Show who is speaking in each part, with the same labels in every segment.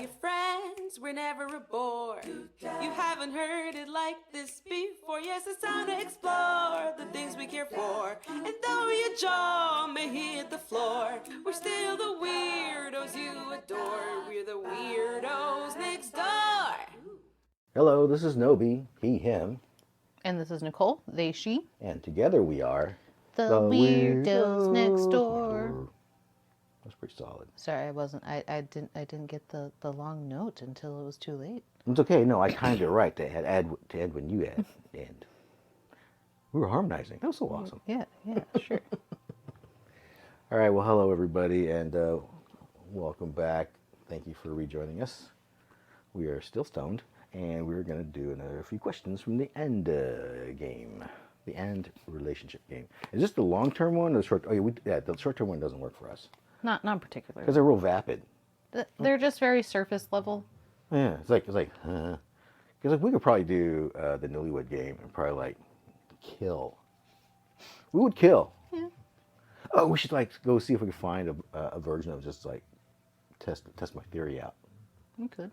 Speaker 1: your friends, we're never a bore. You haven't heard it like this before. Yes, it's time to explore the things we care for. And though your jaw may hit the floor, we're still the weirdos you adore. We're the weirdos next door.
Speaker 2: Hello, this is Nobi, he, him,
Speaker 3: And this is Nicole, they, she.
Speaker 2: and together we are
Speaker 3: The Weirdos Next Door.
Speaker 2: That's pretty solid.
Speaker 3: Sorry, I didn't get the long note until it was too late.
Speaker 2: It's okay. No, I timed it right to add when you add. And we were harmonizing. That was so awesome.
Speaker 3: Yeah, sure.
Speaker 2: All right. Well, hello everybody, and welcome back. Thank you for rejoining us. We are still stoned, and we're gonna do another few questions from the end game, the end relationship game. Is this the long-term one or the short? Oh yeah, the short-term one doesn't work for us.
Speaker 3: Not particularly.
Speaker 2: Because they're real vapid.
Speaker 3: They're just very surface level.
Speaker 2: Yeah, it's like, because like we could probably do the Newlywed Game and probably like kill. We would kill.
Speaker 3: Yeah.
Speaker 2: Oh, we should like go see if we can find a version of just like test my theory out.
Speaker 3: You could.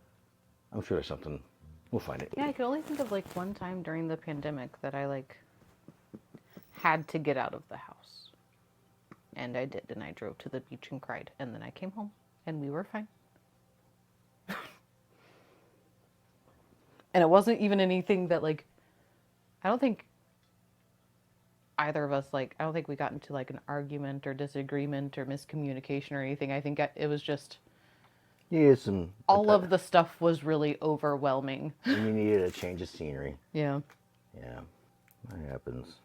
Speaker 2: I'm sure there's something. We'll find it.
Speaker 3: Yeah, I could only think of like one time during the pandemic that I like had to get out of the house. And I did, and I drove to the beach and cried, and then I came home, and we were fine. And it wasn't even anything that, like, I don't think either of us, like, I don't think we got into, like, an argument or disagreement or miscommunication or anything. I think it was just...
Speaker 2: Yeah,
Speaker 3: all of the stuff was really overwhelming.
Speaker 2: And you needed a change of scenery.
Speaker 3: Yeah.
Speaker 2: Yeah, that happens.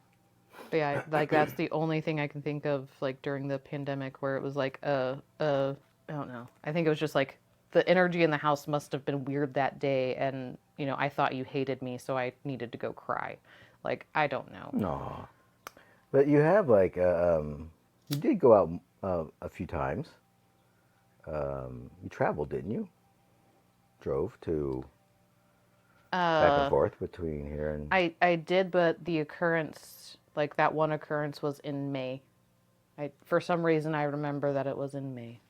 Speaker 3: But yeah, like that's the only thing I can think of, like during the pandemic, where it was like, I don't know. I think it was just like the energy in the house must have been weird that day, and you know, I thought you hated me, so I needed to go cry. Like I don't know.
Speaker 2: No, but you have like you did go out a few times. You traveled, didn't you? Drove to back and forth between here and.
Speaker 3: I did, but the occurrence. Like, that one occurrence was in May. For some reason, I remember that it was in May.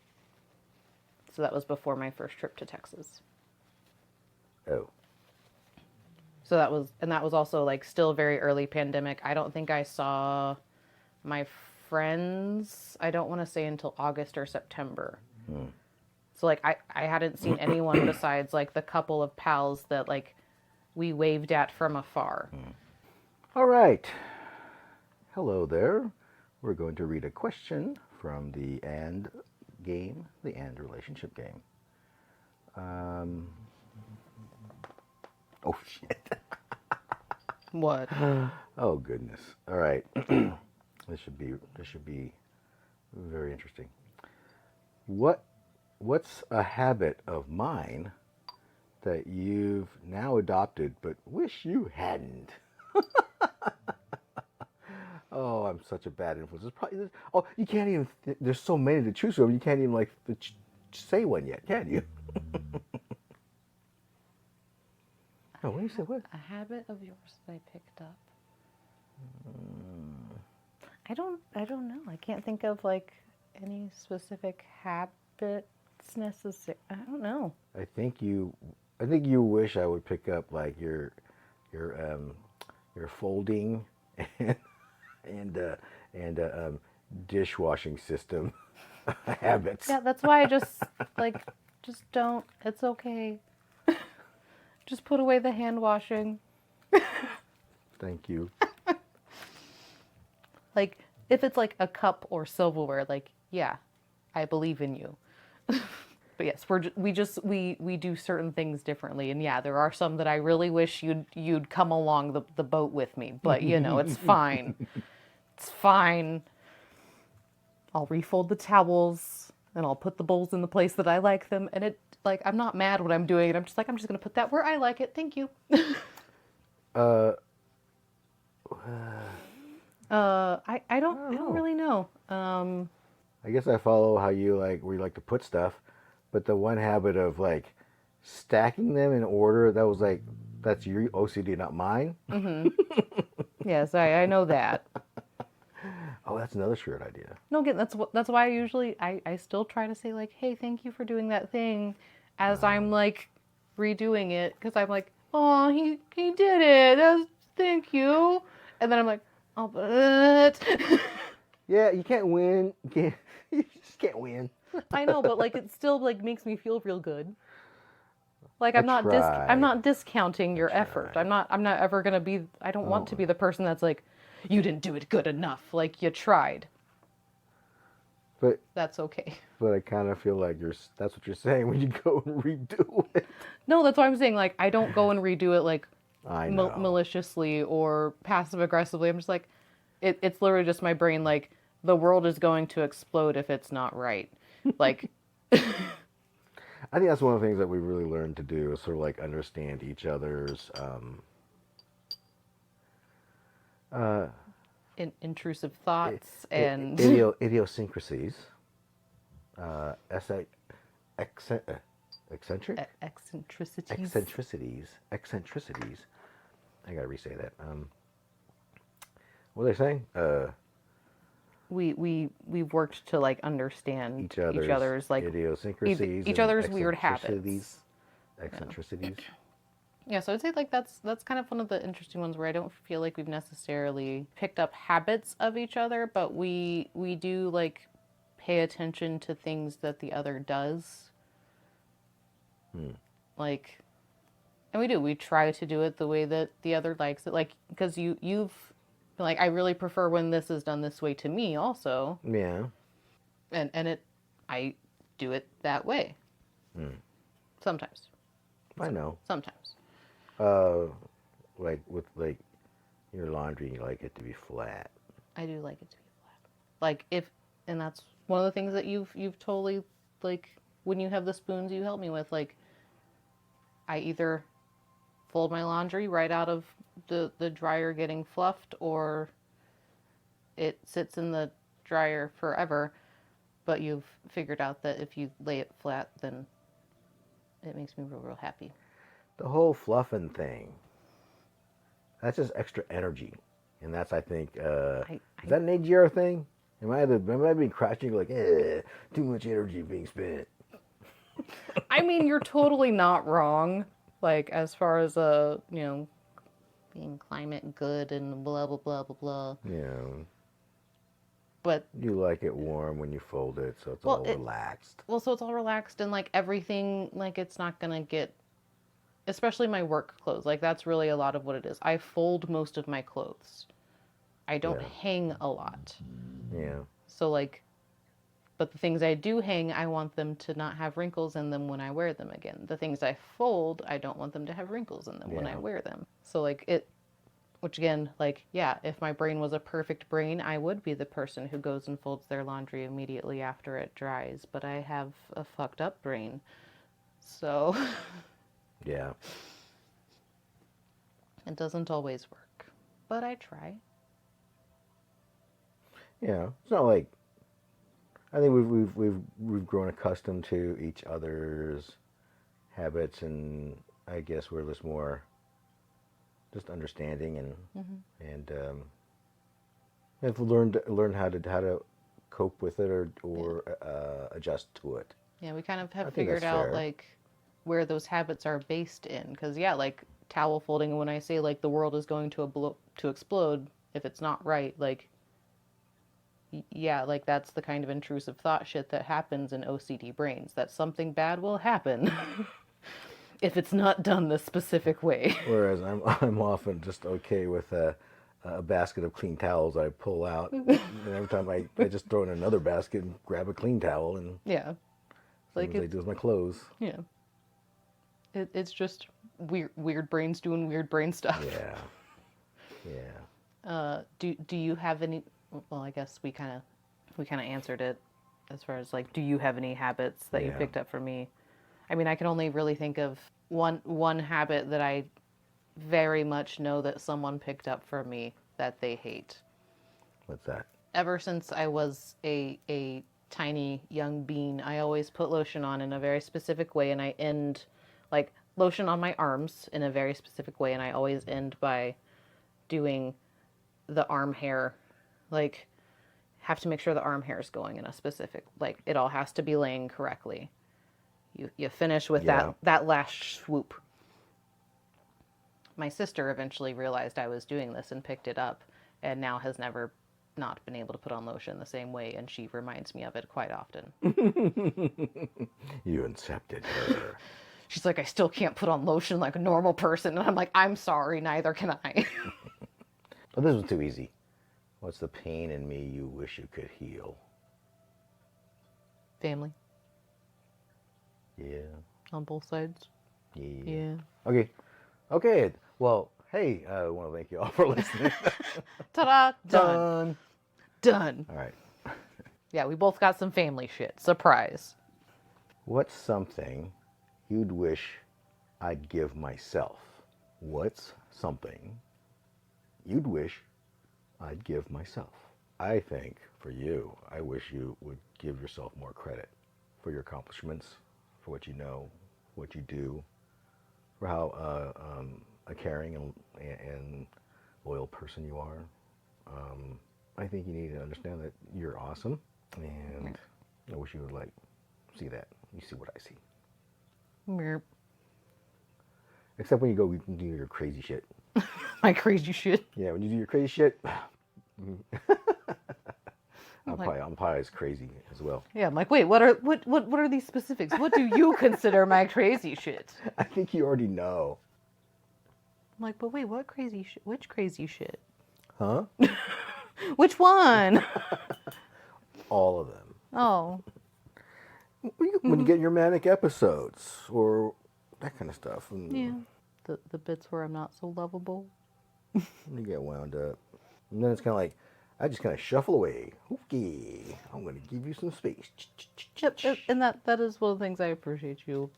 Speaker 3: So that was before my first trip to Texas.
Speaker 2: Oh.
Speaker 3: So that was also, like, still very early pandemic. I don't think I saw my friends, I don't want to say until August or September. So, like, I hadn't seen anyone besides, like, the couple of pals that, like, we waved at from afar.
Speaker 2: All right. Hello there. We're going to read a question from the AND game, the AND relationship game. Oh shit.
Speaker 3: What?
Speaker 2: Oh goodness. All right. This should be very interesting. What's a habit of mine that you've now adopted but wish you hadn't? Oh, I'm such a bad influence. You can't even. There's so many to choose from. You can't even like say one yet, can you? Oh, what do you say? What?
Speaker 3: A habit of yours that I picked up. I don't know. I can't think of like any specific habits necessary. I don't know.
Speaker 2: I think you wish I would pick up like your folding and dishwashing system habits.
Speaker 3: Yeah, that's why I just don't. It's okay. Just put away the hand washing.
Speaker 2: Thank you.
Speaker 3: Like if it's like a cup or silverware, like yeah, I believe in you. But yes, we do certain things differently, and yeah, there are some that I really wish you'd come along the boat with me. But you know, it's fine. It's fine. I'll refold the towels and I'll put the bowls in the place that I like them, and it like I'm not mad when I'm doing it. I'm just gonna put that where I like it. Thank you. I don't really know.
Speaker 2: I guess I follow how you like where you like to put stuff, but the one habit of like stacking them in order, that's your OCD, not mine.
Speaker 3: Mm-hmm. Yes, I know that.
Speaker 2: Oh, that's another shirt idea.
Speaker 3: No, again, that's why I usually I still try to say like, hey, thank you for doing that thing, as I'm like redoing it because I'm like, oh, he did it. Thank you. And then I'm like, oh, but
Speaker 2: Yeah, you can't win. You can't. You just can't win.
Speaker 3: I know, but like it still like makes me feel real good. Like
Speaker 2: I
Speaker 3: I'm not
Speaker 2: tried.
Speaker 3: discounting your effort.
Speaker 2: tried.
Speaker 3: I'm not ever gonna be. I don't want to be the person that's like, you didn't do it good enough. Like you tried.
Speaker 2: But
Speaker 3: That's okay.
Speaker 2: I kind of feel like that's what you're saying when you go and redo it.
Speaker 3: No, that's why I'm saying like I don't go and redo it like
Speaker 2: I know.
Speaker 3: maliciously or passive aggressively. I'm just like, it's literally just my brain like the world is going to explode if it's not right. Like,
Speaker 2: I think that's one of the things that we really learned to do is sort of like understand each other's
Speaker 3: intrusive thoughts and
Speaker 2: idiosyncrasies, eccentric, eccentricities. I gotta re-say that. What are they saying?
Speaker 3: We've worked to like understand
Speaker 2: Each other's
Speaker 3: like
Speaker 2: idiosyncrasies,
Speaker 3: each
Speaker 2: and
Speaker 3: other's weird habits.
Speaker 2: Eccentricities.
Speaker 3: Yeah, so I'd say like that's kind of one of the interesting ones where I don't feel like we've necessarily picked up habits of each other, but we do like pay attention to things that the other does. Like, and we try to do it the way that the other likes it. Like, because you've like I really prefer when this is done this way to me also.
Speaker 2: Yeah.
Speaker 3: And I do it that way. Sometimes.
Speaker 2: I know.
Speaker 3: Sometimes.
Speaker 2: Like with like your laundry, you like it to be flat.
Speaker 3: I do like it to be flat. Like and that's one of the things that you've totally like when you have the spoons you help me with. Like I either fold my laundry right out of the dryer getting fluffed, or it sits in the dryer forever. But you've figured out that if you lay it flat, then it makes me real happy.
Speaker 2: The whole fluffing thing, that's just extra energy. And that's, I think, is that an AGR thing? Am I being crashing like, too much energy being spent?
Speaker 3: I mean, you're totally not wrong. Like, as far as, being climate good and blah, blah, blah, blah, blah.
Speaker 2: Yeah.
Speaker 3: But
Speaker 2: you like it warm when you fold it, so it's all relaxed.
Speaker 3: Well, so it's all relaxed and, like, everything, like, it's not going to get... Especially my work clothes. Like, that's really a lot of what it is. I fold most of my clothes. I don't hang a lot.
Speaker 2: Yeah.
Speaker 3: So, like, but the things I do hang, I want them to not have wrinkles in them when I wear them again. The things I fold, I don't want them to have wrinkles in them when I wear them. So, like, which again, like, yeah, if my brain was a perfect brain, I would be the person who goes and folds their laundry immediately after it dries. But I have a fucked up brain. So...
Speaker 2: Yeah.
Speaker 3: It doesn't always work, but I try.
Speaker 2: Yeah, it's not like I think we've grown accustomed to each other's habits, and I guess we're just more just understanding and have learned how to cope with it or adjust to it.
Speaker 3: Yeah, we kind of have figured out like where those habits are based in, because like towel folding, and when I say like the world is going to explode if it's not right, like like that's the kind of intrusive thought shit that happens in OCD brains, that something bad will happen if it's not done this specific way.
Speaker 2: Whereas I'm often just okay with a basket of clean towels I pull out, and every time I just throw in another basket and grab a clean towel, and
Speaker 3: like
Speaker 2: I do with my clothes.
Speaker 3: Yeah. It's just weird brains doing weird brain stuff.
Speaker 2: Yeah.
Speaker 3: Do you have any? Well, I guess we kind of answered it as far as like, do you have any habits that you picked up from me? I mean, I can only really think of one habit that I very much know that someone picked up from me that they hate.
Speaker 2: What's that?
Speaker 3: Ever since I was a tiny young bean, I always put lotion on in a very specific way, and I end like lotion on my arms in a very specific way, and I always end by doing the arm hair, like have to make sure the arm hair is going in a specific, like it all has to be laying correctly. You finish with
Speaker 2: Yeah.
Speaker 3: that last swoop. My sister eventually realized I was doing this and picked it up, and now has never not been able to put on lotion the same way, and she reminds me of it quite often.
Speaker 2: You incepted her.
Speaker 3: She's like, I still can't put on lotion like a normal person, and I'm like, I'm sorry, neither can I.
Speaker 2: Oh, this was too easy. What's the pain in me you wish you could heal?
Speaker 3: Family
Speaker 2: Yeah.
Speaker 3: on both sides.
Speaker 2: Yeah. Okay. Okay. Well, hey, I want to thank you all for listening.
Speaker 3: Ta-da! Done. Done.
Speaker 2: All right.
Speaker 3: Yeah, we both got some family shit. Surprise.
Speaker 2: What's something you'd wish I'd give myself? What's something you'd wish I'd give myself? I think for you, I wish you would give yourself more credit for your accomplishments, for what you know, what you do, for how a caring and loyal person you are. I think you need to understand that you're awesome, and I wish you would see that. You see what I see.
Speaker 3: Merp.
Speaker 2: Except when you go do your crazy shit.
Speaker 3: My crazy shit.
Speaker 2: Yeah, when you do your crazy shit, I'm probably as crazy as well.
Speaker 3: Yeah, I'm like, wait, what are these specifics? What do you consider my crazy shit?
Speaker 2: I think you already know.
Speaker 3: I'm like, but wait, what crazy shit? Which crazy shit?
Speaker 2: Huh?
Speaker 3: Which one?
Speaker 2: All of them.
Speaker 3: Oh.
Speaker 2: When you get your manic episodes or that kind of stuff. And
Speaker 3: Yeah. The bits where I'm not so lovable.
Speaker 2: you get wound up. And then it's kind of like, I just kind of shuffle away. Okay, I'm going to give you some space.
Speaker 3: Yep, and that is one of the things I appreciate you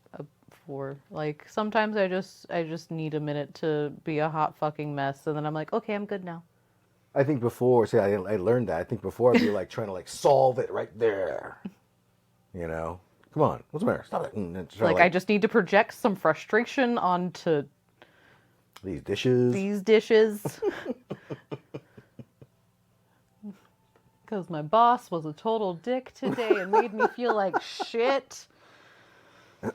Speaker 3: for. Like, sometimes I just need a minute to be a hot fucking mess, and then I'm like, okay, I'm good now.
Speaker 2: I think before, see, I learned that. I think before I'd be like trying to like solve it right there. You know? Come on, what's the matter? Stop it. And
Speaker 3: Like, I just need to project some frustration onto
Speaker 2: these dishes.
Speaker 3: these dishes. Because my boss was a total dick today and made me feel like shit.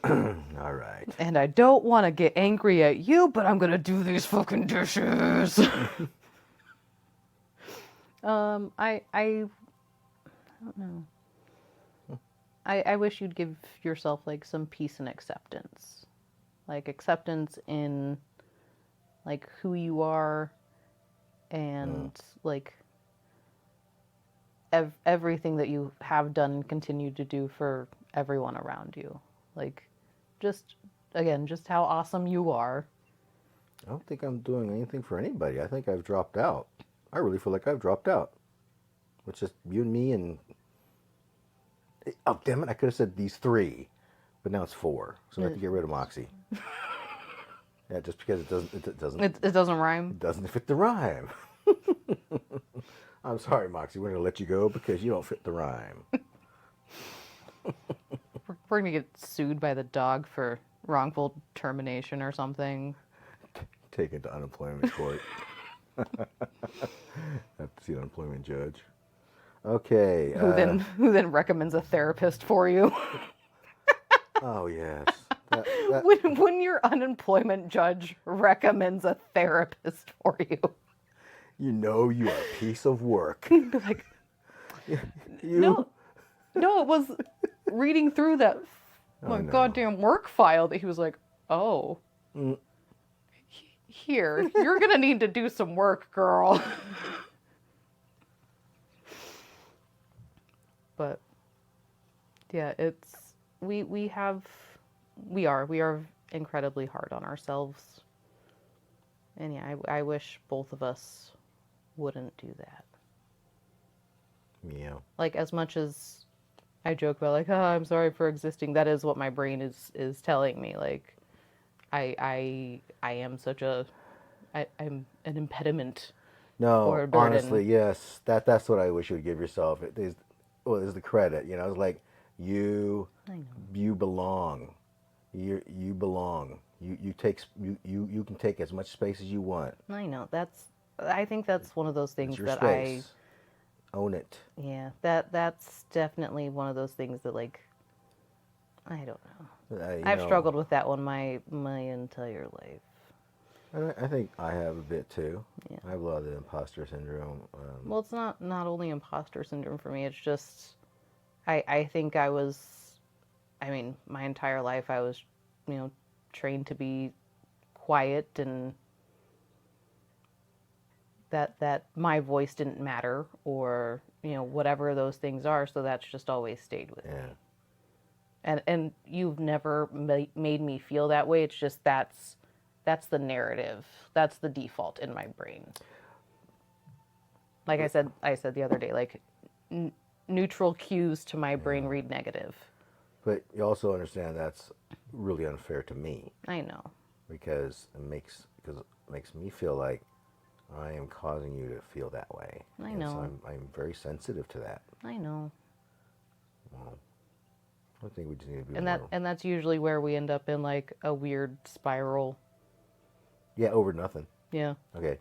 Speaker 2: All right.
Speaker 3: And I don't want to get angry at you, but I'm going to do these fucking dishes. I don't know. I wish you'd give yourself like some peace and acceptance. Like acceptance in like who you are and like everything that you have done and continue to do for everyone around you. Like just how awesome you are.
Speaker 2: I don't think I'm doing anything for anybody. I think I've dropped out. I really feel like I've dropped out. It's just you and me and... Oh, damn it. I could have said these three. But now it's four. So I have to get rid of Moxie. Yeah, just because it doesn't
Speaker 3: rhyme.
Speaker 2: It doesn't fit the rhyme. I'm sorry, Moxie. We're going to let you go because you don't fit the rhyme.
Speaker 3: We're going to get sued by the dog for wrongful termination or something.
Speaker 2: Taken to unemployment court. Have to see an unemployment judge. Okay.
Speaker 3: Who then recommends a therapist for you?
Speaker 2: Oh, yes.
Speaker 3: When your unemployment judge recommends a therapist for you.
Speaker 2: You know you are a piece of work.
Speaker 3: Like, no, it was reading through that goddamn work file that he was like, oh, here, you're going to need to do some work, girl. But yeah, we are incredibly hard on ourselves. And yeah, I wish both of us wouldn't do that.
Speaker 2: Yeah.
Speaker 3: Like, as much as I joke about, like, oh, I'm sorry for existing, that is what my brain is telling me. Like, I am such I'm an impediment.
Speaker 2: No,
Speaker 3: or a burden.
Speaker 2: Honestly, yes. That's what I wish you would give yourself. There's the credit. You know, it's like you belong. You belong. You can take as much space as you want.
Speaker 3: I know. I think that's one of those things
Speaker 2: It's your
Speaker 3: that
Speaker 2: space. Own it.
Speaker 3: Yeah, that's definitely one of those things that, like, I don't know.
Speaker 2: You
Speaker 3: I've
Speaker 2: know,
Speaker 3: struggled with that one my entire life.
Speaker 2: I think I have a bit too.
Speaker 3: Yeah.
Speaker 2: I have a lot of the imposter syndrome.
Speaker 3: Well, it's not only imposter syndrome for me. It's just I think I was, I mean, my entire life I was, trained to be quiet and that my voice didn't matter or whatever those things are. So that's just always stayed with me. And you've never made me feel that way. It's just that's the narrative. That's the default in my brain. Like I said the other day, like neutral cues to my brain read negative.
Speaker 2: But you also understand that's really unfair to me.
Speaker 3: I know.
Speaker 2: Because it makes me feel like I am causing you to feel that way.
Speaker 3: I
Speaker 2: And
Speaker 3: know.
Speaker 2: so I'm very sensitive to that.
Speaker 3: I know.
Speaker 2: Well, I think we just need to be
Speaker 3: And that's usually where we end up in like a weird spiral.
Speaker 2: Yeah, over nothing.
Speaker 3: Yeah.
Speaker 2: Okay.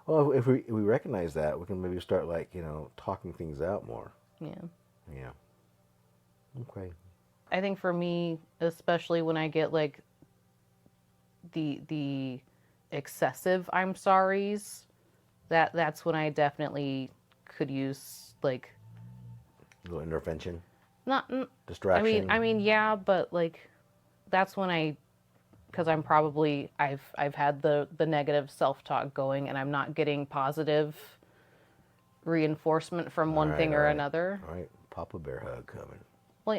Speaker 2: Well, if we recognize that, we can maybe start talking things out more.
Speaker 3: Yeah.
Speaker 2: Yeah. Okay.
Speaker 3: I think for me, especially when I get like the excessive I'm sorries, that's when I definitely could use like
Speaker 2: A little intervention,
Speaker 3: not
Speaker 2: distraction.
Speaker 3: I mean yeah, but like that's when because I'm probably I've had the negative self-talk going and I'm not getting positive reinforcement from one thing or another.
Speaker 2: All right, Papa Bear hug coming.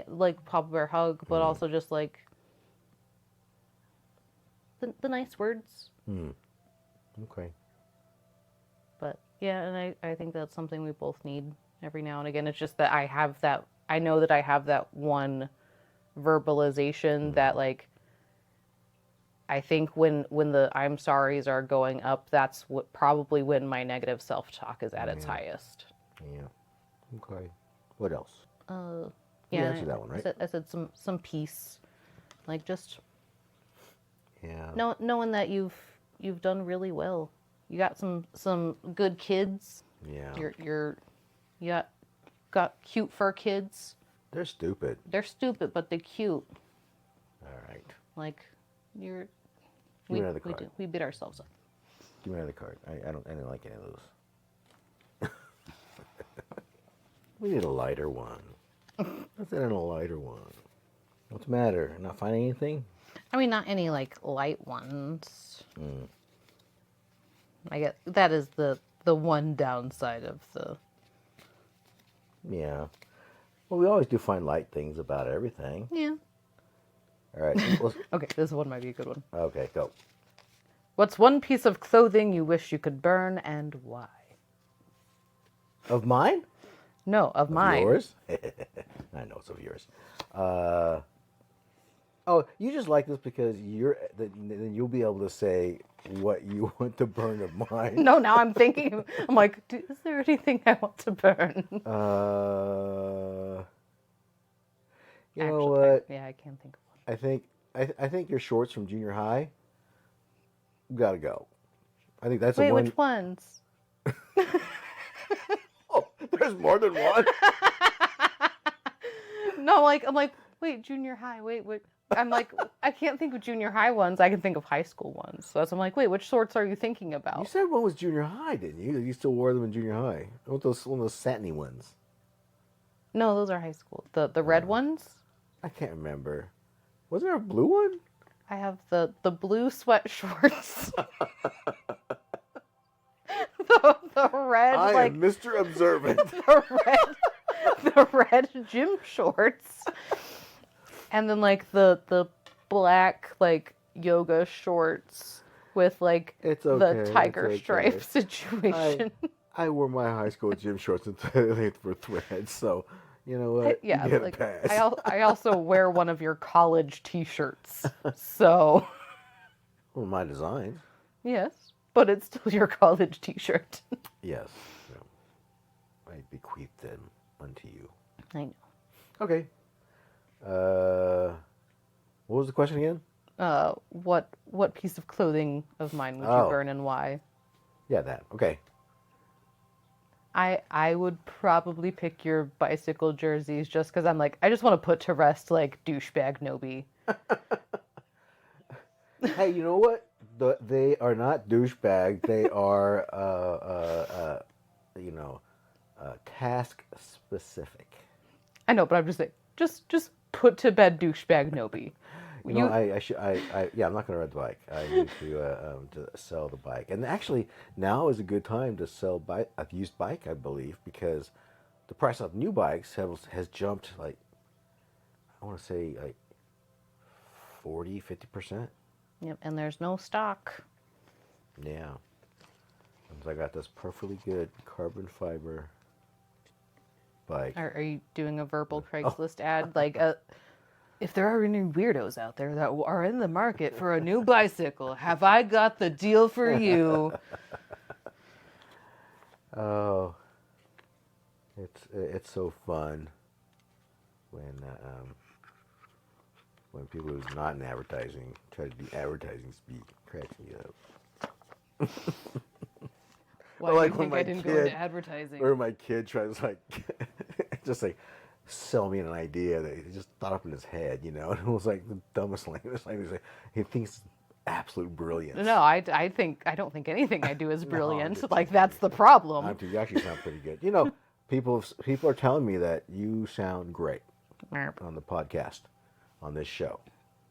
Speaker 3: Like Papa Bear hug, but also just like the nice words.
Speaker 2: Okay.
Speaker 3: But yeah, and I think that's something we both need every now and again. It's just that I know that I have that one verbalization that like I think when the I'm sorries are going up, that's probably when my negative self-talk is at its highest.
Speaker 2: Yeah. Okay. What else?
Speaker 3: Yeah,
Speaker 2: You answered that one, right?
Speaker 3: I said some peace, like just
Speaker 2: Yeah.
Speaker 3: knowing that you've done really well. You got some good kids.
Speaker 2: Yeah.
Speaker 3: You got cute fur kids.
Speaker 2: They're stupid.
Speaker 3: They're stupid, but they're cute.
Speaker 2: All right.
Speaker 3: Like
Speaker 2: Give me another card.
Speaker 3: we beat ourselves up.
Speaker 2: Give me another card. I didn't like any of those. We need a lighter one. Let's add in a lighter one. What's the matter? Not finding anything?
Speaker 3: I mean, not any like light ones. I get that is the one downside of the.
Speaker 2: Yeah. Well, we always do find light things about everything.
Speaker 3: Yeah.
Speaker 2: All right.
Speaker 3: Okay, this one might be a good one.
Speaker 2: Okay, go.
Speaker 3: What's one piece of clothing you wish you could burn and why?
Speaker 2: Of mine?
Speaker 3: No, of mine.
Speaker 2: Yours? I know it's of yours. Oh, you just like this because then you'll be able to say what you want to burn of mine.
Speaker 3: No, now I'm thinking. I'm like, is there anything I want to burn?
Speaker 2: You know what?
Speaker 3: Yeah, I can't think of one.
Speaker 2: I think your shorts from junior high gotta go. I think that's
Speaker 3: Wait,
Speaker 2: the one.
Speaker 3: which ones?
Speaker 2: Oh, there's more than one.
Speaker 3: No, I'm like, wait, junior high. Wait. I'm like, I can't think of junior high ones. I can think of high school ones. So I'm like, wait, which shorts are you thinking about?
Speaker 2: You said one was junior high, didn't you? You still wore them in junior high. One of those satiny ones.
Speaker 3: No, those are high school. The red ones.
Speaker 2: I can't remember. Was there a blue one?
Speaker 3: I have the blue sweat shorts. the red
Speaker 2: I am Mr. Observant.
Speaker 3: the red gym shorts. And then like the black like yoga shorts with like the tiger stripe situation.
Speaker 2: I wore my high school gym shorts until they were threads, so you know what?
Speaker 3: Yeah,
Speaker 2: you get
Speaker 3: like
Speaker 2: a pass.
Speaker 3: I also wear one of your college T-shirts. So
Speaker 2: Well, my design.
Speaker 3: yes, but it's still your college T-shirt.
Speaker 2: Yes. Yeah. I bequeath them unto you.
Speaker 3: I know.
Speaker 2: Okay. What was the question again?
Speaker 3: What piece of clothing of mine would you burn and why?
Speaker 2: Yeah, that. Okay.
Speaker 3: I would probably pick your bicycle jerseys just because I'm like, I just want to put to rest like douchebag Nobi.
Speaker 2: Hey, you know what? They are not douchebag. They are, task specific.
Speaker 3: I know, but I'm just like, just put to bed douchebag Nobi.
Speaker 2: You know, I'm not going to ride the bike. I need to sell the bike. And actually, now is a good time to sell a used bike, I believe, because the price of new bikes has jumped like, I want to say like 40-50%.
Speaker 3: Yep, and there's no stock.
Speaker 2: Yeah. And I got this perfectly good carbon fiber bike.
Speaker 3: Are you doing a verbal Craigslist ad? Like, if there are any weirdos out there that are in the market for a new bicycle, have I got the deal for you?
Speaker 2: Oh, it's so fun when people who's not in advertising try to do advertising speak. Cracks me up.
Speaker 3: Why
Speaker 2: Like
Speaker 3: do you
Speaker 2: when
Speaker 3: think I didn't go into advertising?
Speaker 2: Or my kid tries like just like sell me an idea that he just thought up in his head, and it was like the dumbest language. He thinks it's absolute brilliance.
Speaker 3: No, I don't think anything I do is brilliant. Like that's the problem.
Speaker 2: You actually sound pretty good. People are telling me that you sound great on the podcast, on this show.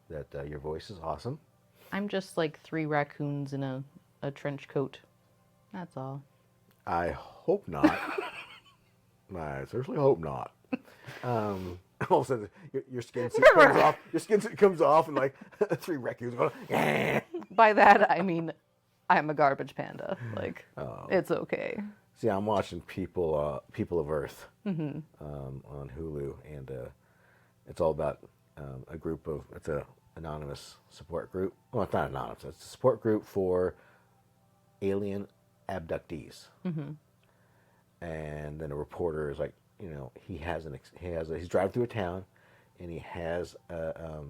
Speaker 2: That your voice is awesome.
Speaker 3: I'm just like 3 raccoons in a trench coat. That's all.
Speaker 2: I hope not. I seriously hope not. All of a sudden, your skin suit comes off. Your skin suit comes off, and like 3 raccoons going. Eh.
Speaker 3: By that I mean, I'm a garbage panda. Like it's okay.
Speaker 2: See, I'm watching People of Earth on Hulu, and it's all about a group of. It's a anonymous support group. Well, it's not anonymous. It's a support group for alien abductees. And then a reporter is like, he's driving through a town, and he has a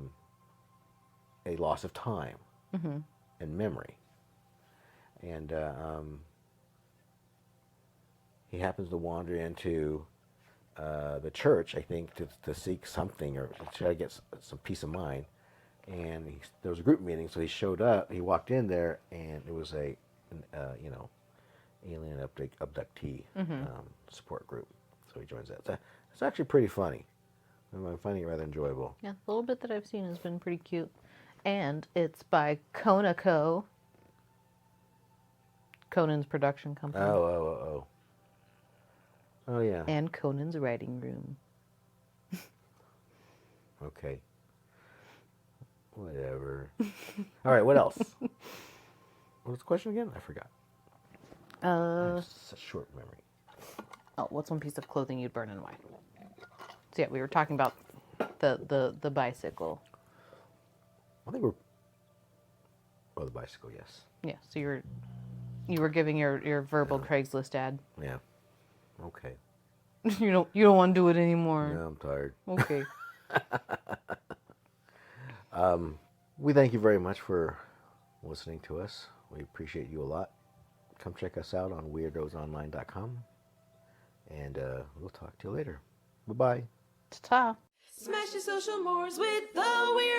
Speaker 2: loss of time and memory, and he happens to wander into the church, I think, to seek something or try to get some peace of mind. And there was a group meeting, so he showed up. He walked in there, and it was an alien abductee support group. So he joins that. It's actually pretty funny. I'm finding it rather enjoyable.
Speaker 3: Yeah, the little bit that I've seen has been pretty cute. And it's by Conoco, Conan's production company.
Speaker 2: Oh, yeah.
Speaker 3: And Conan's writing room.
Speaker 2: Okay. Whatever. All right, what else? What was the question again? I forgot. It's a short memory.
Speaker 3: Oh, what's one piece of clothing you'd burn and why? So yeah, we were talking about the bicycle.
Speaker 2: I think the bicycle, yes.
Speaker 3: Yeah, so you were giving your verbal Craigslist ad.
Speaker 2: Yeah. Okay.
Speaker 3: You don't want to do it anymore.
Speaker 2: Yeah, I'm tired.
Speaker 3: Okay.
Speaker 2: We thank you very much for listening to us. We appreciate you a lot. Come check us out on weirdosonline.com. And we'll talk to you later. Bye-bye.
Speaker 3: Ta-ta.
Speaker 1: Smash your social mores with the Weirdos.